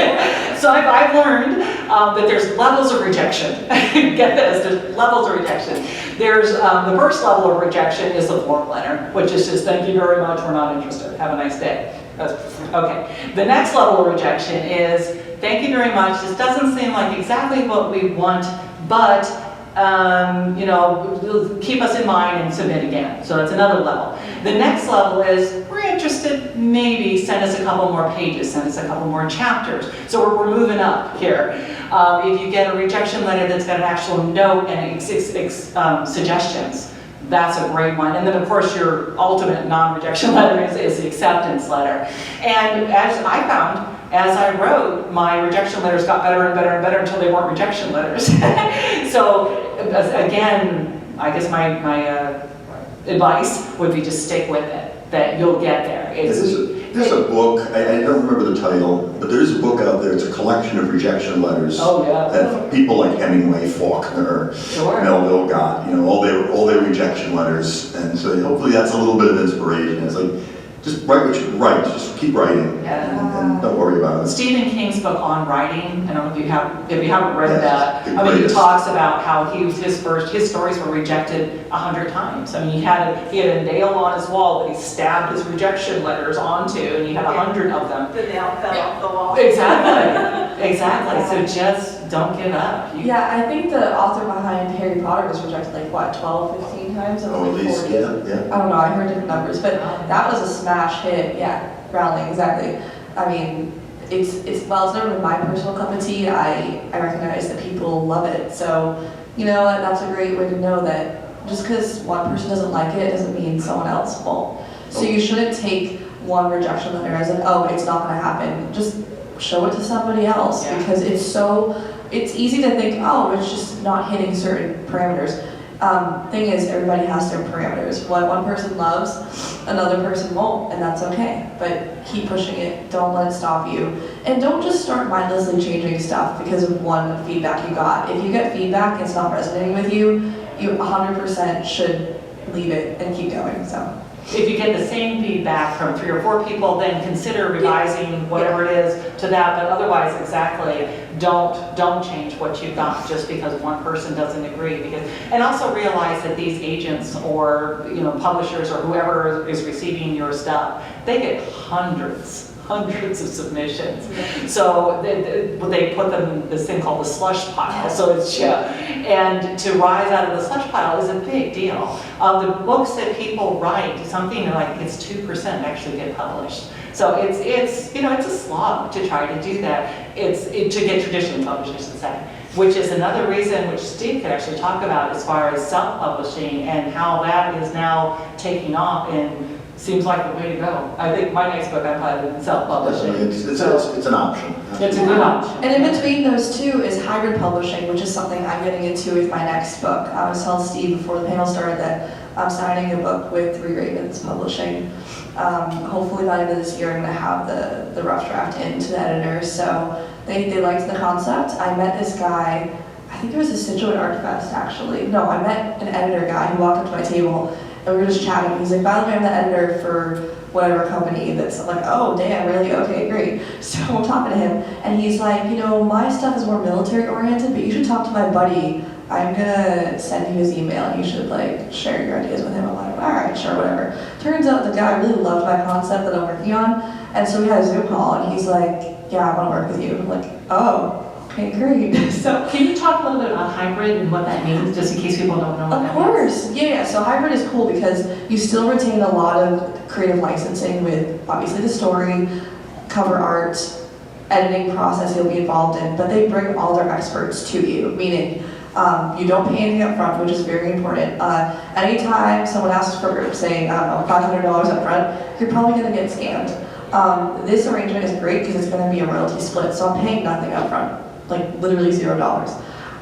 So I've learned that there's levels of rejection. Get this, there's levels of rejection. There's the first level of rejection is the form letter, which is just thank you very much, we're not interested, have a nice day. Okay. The next level of rejection is thank you very much, this doesn't seem like exactly what we want, but keep us in mind and submit again. So that's another level. The next level is, we're interested, maybe send us a couple more pages, send us a couple more chapters. So we're moving up here. If you get a rejection letter that's got an actual note and suggestions, that's a great one. And then of course your ultimate non-rejection letter is the acceptance letter. And as I found, as I wrote, my rejection letters got better and better and better until they weren't rejection letters. So again, I guess my advice would be just stick with it, that you'll get there. There's a book, I don't remember the title, but there's a book out there, it's a collection of rejection letters. Oh, yeah. That people like Hemingway, Faulkner, Sure. Melville got, all their rejection letters. And so hopefully that's a little bit of inspiration. It's like, just write what you write, just keep writing, and don't worry about it. Stephen King's book on writing, I don't know if you haven't read Yes, that. the I mean, he greatest. talks about how his stories were rejected 100 times. I mean, he had a nail on his wall that he stabbed his rejection letters onto, and he had 100 of them. The nail fell off the wall. Exactly. So just don't give up. Yeah, I think the author behind Harry Potter was rejected like, what, 12, 15 times? It was Oh, at like least, 40. yeah. I don't know, I heard different numbers, but that was a smash hit. Yeah, Rowling, exactly. I mean, it's never been my personal cup of tea. I recognize that people love it. So, that's a great way to know that just because one person doesn't like it doesn't mean someone else won't. So you shouldn't take one rejection letter as oh, it's not going to happen. Just show it to somebody else, Yeah. because it's easy to think, oh, it's just not hitting certain parameters. Thing is, everybody has their parameters. What one person loves, another person won't, and that's okay. But keep pushing it, don't let it stop you. And don't just start mindlessly changing stuff because of one feedback you got. If you get feedback and it's not resonating with you, you 100% should leave it and keep going, so. If you get the same feedback from 3 or 4 people, then consider revising whatever it is to that, but otherwise, exactly, don't change what you've got just because one person doesn't agree. And also realize that these agents or publishers or whoever is receiving your stuff, they get hundreds of submissions. So they put them in this thing called the slush pile. So it's and to rise out of the slush pile is a big deal. The books that people write, something like it's 2% actually get published. So it's a slog to try to do that. To get traditionally published, I should say. Which is another reason which Steve could actually talk about as far as self-publishing and how that is now taking off and seems like the way to go. I think my next book I plan to self-publishing. It's an option. It's a good option. And in between those two is hybrid publishing, which is something I'm getting into with my next book. I was telling Steve before the panel started that I'm signing a book with Three Ravens Publishing. Hopefully by the end of this year I'm going to have the rough draft into the editors. So they liked the concept. I met this guy, I think it was a Situate Art Fest actually. No, I met an editor guy who walked up to my table and we were just chatting. He's like, by the way, I'm the editor for whatever company that's like, oh, damn, really? Okay, great. So I'm talking to him, and he's like, my stuff is more military oriented, but you should talk to my buddy. I'm gonna send you his email, and you should share your ideas with him. I'm like, all right, sure, whatever. Turns out the guy really loved my concept that I'm working on, and so we had a Zoom call, and he's like, yeah, I want to work with you. I'm like, oh, paying great. So Can you talk a little bit about hybrid and what that means, just in case people don't know what of that course, yeah. So hybrid is cool because you still retain a lot of creative licensing with obviously the story, cover art, editing process you'll be involved in, but they bring all their experts to you, meaning you don't pay anything up front, which is very important. Anytime someone asks for a group saying, I don't know, $500 up front, you're probably going to get scammed. This arrangement is great because it's going to be a royalty split, so I'm paying nothing up front, like literally $0.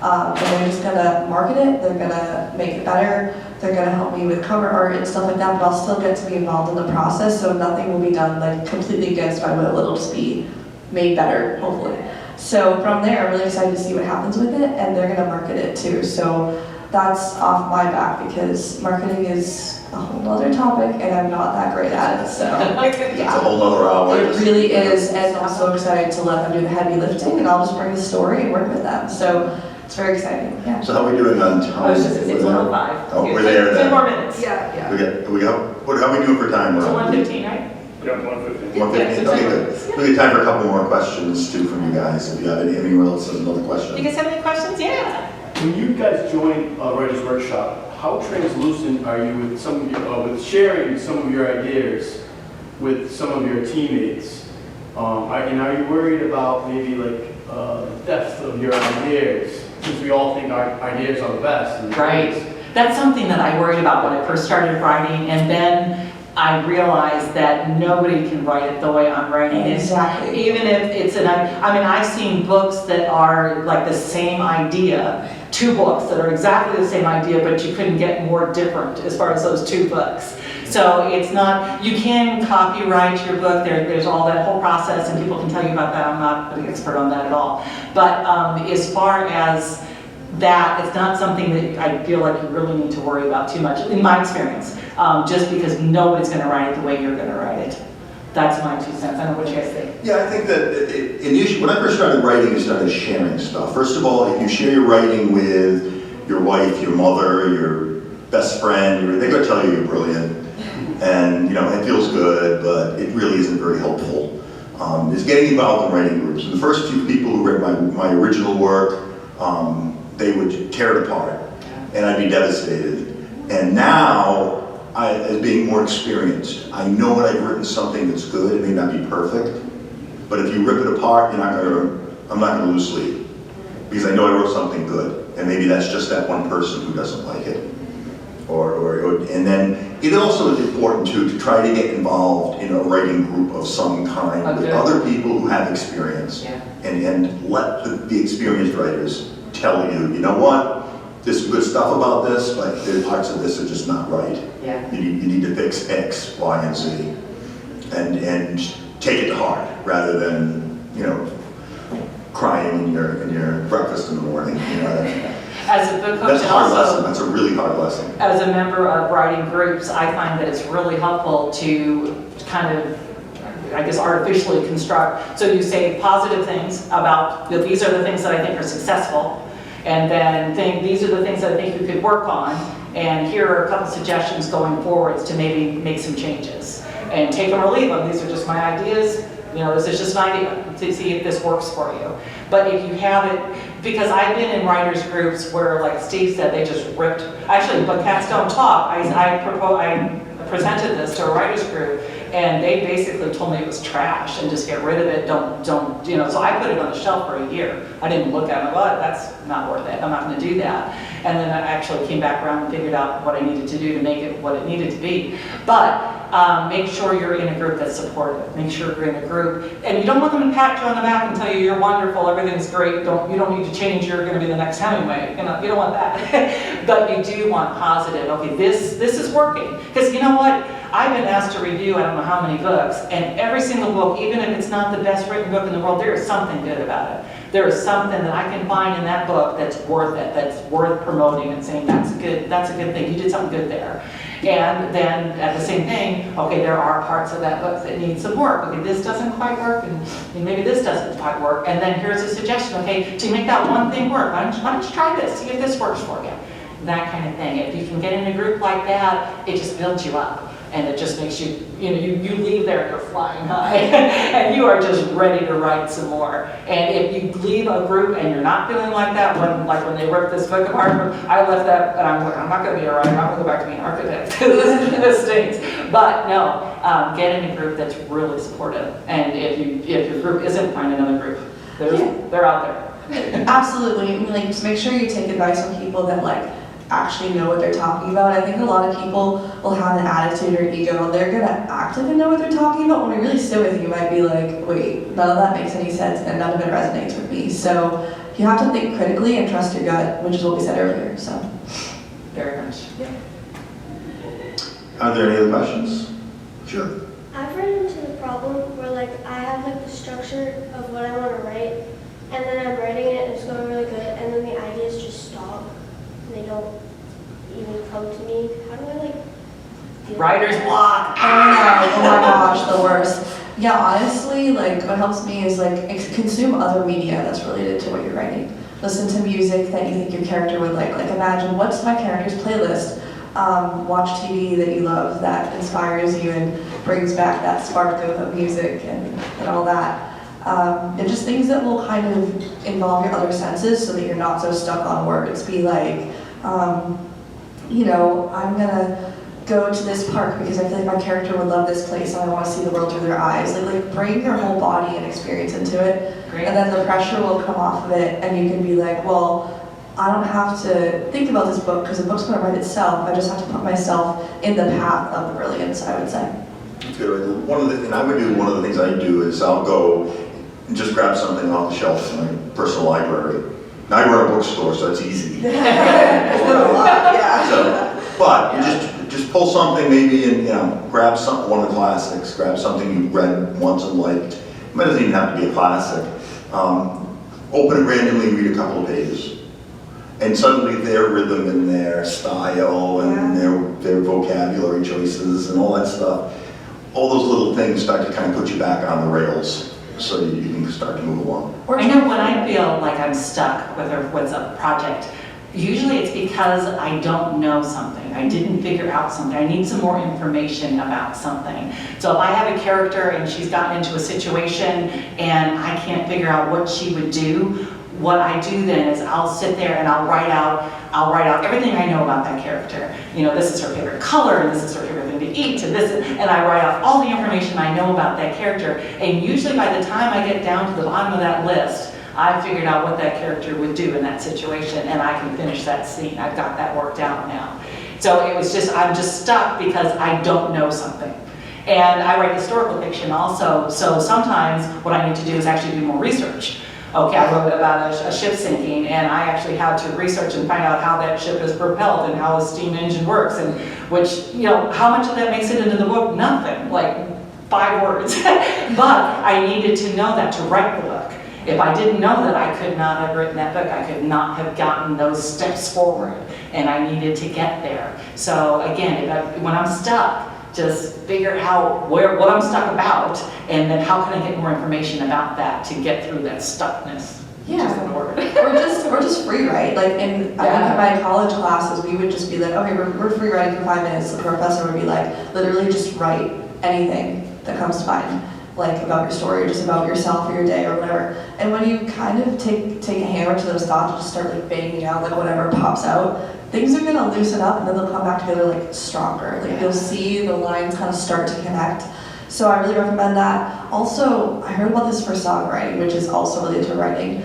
And they're just going to market it, they're going to make it better, they're going to help me with cover art and stuff like that, but I'll still get to be involved in the process, so nothing will be done like completely against my will. It'll just be made better, hopefully. So from there, I'm really excited to see what happens with it, and they're gonna market it too. So that's off my back because marketing is a whole other topic, and I'm not that great at it, so. It's a whole other hour. It really is, and I'm so excited to let them do the heavy lifting, and I'll just bring the story and work with them. So it's very exciting, yeah. So how are we doing on time? I was just gonna say it's 1:05. Oh, we're there 10 then. more minutes. Yeah. How are we doing for time? It's 1:15, right? Yeah, 150. 1:50? Okay, good. We got time for a couple more questions too from you guys. If you have anyone else has another You question. guys have any questions? Yeah. When you guys join Writer's Workshop, how translucent are you with some of your, with sharing some of your ideas with some of your teammates? And are you worried about maybe like the depth of your ideas, since we all think our ideas are the best? And Right. That's something that I worried about when I first started writing, and then I realized that nobody can write it the way I'm writing it. Exactly. Even if it's I've seen books that are like the same idea, 2 books that are exactly the same idea, but you couldn't get more different as far as those 2 books. So it's not, you can copyright your book, there's all that whole process, and people can tell you about that. I'm not an expert on that at all. But as far as that, it's not something that I feel like you really need to worry about too much, in my experience, just because nobody's going to write it the way you're going to write it. That's my 2 cents. I don't know what you guys think. Yeah, I think that initially, when I first started writing, I started sharing stuff. First of all, if you share your writing with your wife, your mother, your best friend, they're going to tell you you're brilliant. And, it feels good, but it really isn't very helpful. Is getting involved in writing groups. And the first few people who read my original work, they would tear it apart, and I'd be devastated. And now, as being more experienced, I know when I've written something that's good. It may not be perfect, but if you rip it apart, I'm not going to lose sleep, because I know I wrote something good, and maybe that's just that one person who doesn't like it. And then it also is important to try to get involved in a writing group of some kind with other people who have experience, and let the experienced writers tell you, you know what, there's some good stuff about this, but there are parts of this are just not right. Yeah. You need to fix X, Y, and Z, and take it to heart rather than crying in your breakfast in the morning. As a book coach, That's a and hard also lesson. That's a really hard lesson. as a member of writing groups, I find that it's really helpful to kind of, I guess, artificially construct. So you say positive things about, these are the things that I think are successful, and then these are the things that I think you could work on, and here are a couple suggestions going forwards to maybe make some changes. And take them or leave them. These are just my ideas. This is just an idea to see if this works for you. But if you have it, because I've been in writers groups where, like Steve said, they just ripped, actually, but Cats Don't Talk, I presented this to a writers group, and they basically told me it was trash and just get rid of it, don't, so I put it on the shelf for a year. I didn't look at it, well, that's not worth it, I'm not gonna do that. And then I actually came back around and figured out what I needed to do to make it what it needed to be. But make sure you're in a group that's supportive. Make sure you're in a group, and you don't want them to pat you on the back and tell you you're wonderful, everything's great, you don't need to change, you're gonna be the next Hemingway. You don't want that. But you do want positive, okay, this is working. Because you know what? I've been asked to review I don't know how many books, and every single book, even if it's not the best written book in the world, there is something good about it. There is something that I can find in that book that's worth it, that's worth promoting and saying that's a good thing, you did something good there. And then at the same thing, okay, there are parts of that book that need some work. Okay, this doesn't quite work, and maybe this doesn't quite work. And then here's a suggestion, okay, to make that one thing work, why don't you try this, see if this works for you. That kind of thing. If you can get in a group like that, it just builds you up. And it just makes you, you leave there and you're flying high, and you are just ready to write some more. And if you leave a group and you're not feeling like that, when they ripped this book apart, I left that and I'm like, I'm not going to be a writer, I'm going to go back to being an architect, because this stinks. But no, get in a group that's really supportive. And if your group isn't, find another group. They're out there. Absolutely. I mean, like, just make sure you take advice from people that like actually know what they're talking about. I think a lot of people will have an attitude or ego, and they're gonna act like they know what they're talking about. When they really sit with you, you might be like, wait, none of that makes any sense, and none of it resonates with me. So you have to think critically and trust your gut, which is what we said earlier. So Very much. Are there any other questions? Sure. I've run into the problem where like I have like the structure of what I want to write, and then I'm writing it and it's going really good, and then the ideas just stop and they don't even come to me. How do I like deal Writer's with that? block. oh my gosh, the worst. Yeah, honestly, like what helps me is like consume other media that's related to what you're writing. Listen to music that you think your character would like. Like imagine, what's my character's playlist? Watch TV that you love that inspires you and brings back that spark of music and all that. And just things that will kind of involve your other senses so that you're not so stuck on words. Be like, I'm gonna go to this park because I feel like my character would love this place and I want to see the world through their eyes. Like bring your whole body and experience into it. Great. And then the pressure will come off of it and you can be like, well, I don't have to think about this book because the book's going to write itself. I just have to put myself in the path of the brilliance, I would say. Good. One of the things I do is I'll go and just grab something off the shelf in my personal library. Now I run a bookstore, so that's easy. Just pull something maybe and grab one of the classics, grab something you've read once and liked. It doesn't even have to be a classic. Open it randomly, read a couple of pages. And suddenly their rhythm and their style and their vocabulary choices and all that stuff, all those little things start to kind of put you back on the rails so you can start to move along. I know when I feel like I'm stuck with a project, usually it's because I don't know something. I didn't figure out something. I need some more information about something. So if I have a character and she's gotten into a situation and I can't figure out what she would do, what I do then is I'll sit there and I'll write out everything I know about that character. This is her favorite color, and this is her favorite thing to eat, and I write off all the information I know about that character. And usually by the time I get down to the bottom of that list, I've figured out what that character would do in that situation, and I can finish that scene. I've got that worked out now. So I'm just stuck because I don't know something. And I write historical fiction also, so sometimes what I need to do is actually do more research. Okay, I wrote about a ship sinking, and I actually had to research and find out how that ship is propelled and how a steam engine works, and how much of that makes it into the book? Nothing, like 5 words. But I needed to know that to write the book. If I didn't know that, I could not have written that book. I could not have gotten those steps forward, and I needed to get there. So again, when I'm stuck, just figure out what I'm stuck about, and then how can I get more information about that to get through that stuckness. Yeah. Which is the word. Or just free write. Like I think in my college classes, we would just be like, okay, we're free writing for 5 minutes. The professor would be like, literally just write anything that comes to mind, like about your story, or just about yourself or your day or whatever. And when you kind of take a hammer to those thoughts and just start like banging out like whatever pops out, things are gonna loosen up and then they'll come back together like stronger. Like you'll see the lines kind of start to connect. So I really recommend that. Also, I heard about this for songwriting, which is also related to writing.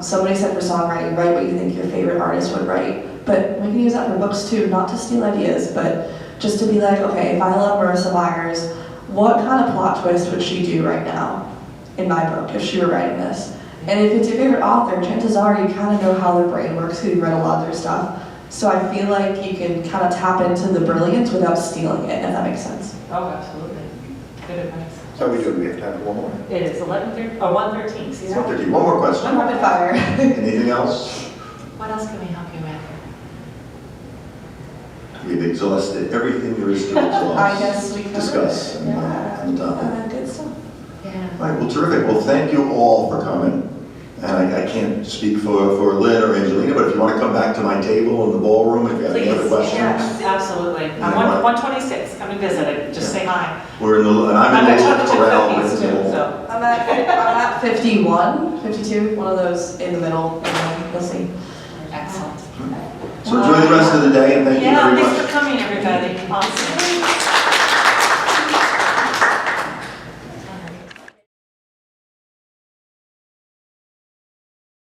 Somebody said for songwriting, write what you think your favorite artist would write. But we can use that for books too, not to steal ideas, but just to be like, okay, if I love Marissa Myers, what kind of plot twist would she do right now in my book if she were writing this? And if it's your favorite author, chances are you kind of know how their brain works because you've read a lot of their stuff. So I feel like you can kind of tap into the brilliance without stealing it, if that makes sense. Oh, absolutely. Good advice. So we have time for one more? It is 1:13. See that? 1:13. One more question. Rapid fire. Anything else? What else can we help you with? We've exhausted everything there is to exhaust. I guess we covered discuss it. on the topic. Good stuff. Yeah. All right, well, terrific. Well, thank you all for coming. And I can't speak for Lynn or Angelina, but if you want to come back to my table in the ballroom, if you have any other Please, questions. yes, absolutely. I'm Yeah. 126, come and visit it, just say hi. We're in the, and I'm I'm in at the little corral. chocolate chip right in the cookies too, middle. so. I'm at 51, 52, one of those in the middle, you'll see. Excellent. So enjoy the rest of the day and thank you Yeah, very thanks much. for coming, everybody. Awesome.